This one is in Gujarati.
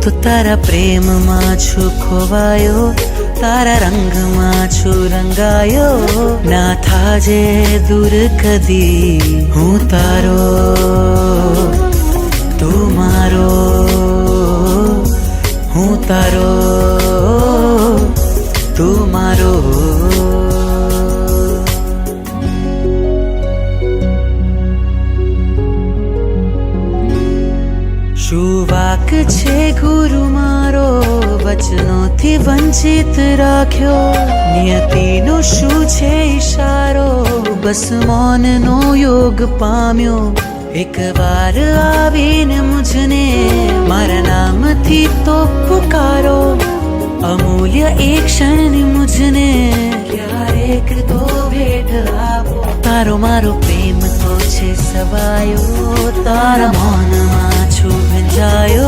તો તારા પ્રેમમાં છું ખોવાયો, તારા રંગમાં છું રંગાયો. ના થાજે દૂર કદી હું તારો, તું મારો, હું તારો, તું મારો. શું વાક છે ગુરુ મારો, વચનોથી વંચિત રાખ્યો. નિયતિનો શું છે ઈશારો, બસ મૌનનો યોગ પામ્યો. એક વાર આવીને મુझने મારા નામથી તો પુકારો. અમૂલ્ય એક ક્ષણની મુझने ક્યારેક તો ભેટ આપો. તારો મારો પ્રેમ તો છે સવાયો, તારા મૌનમાં છું ભંજાયો.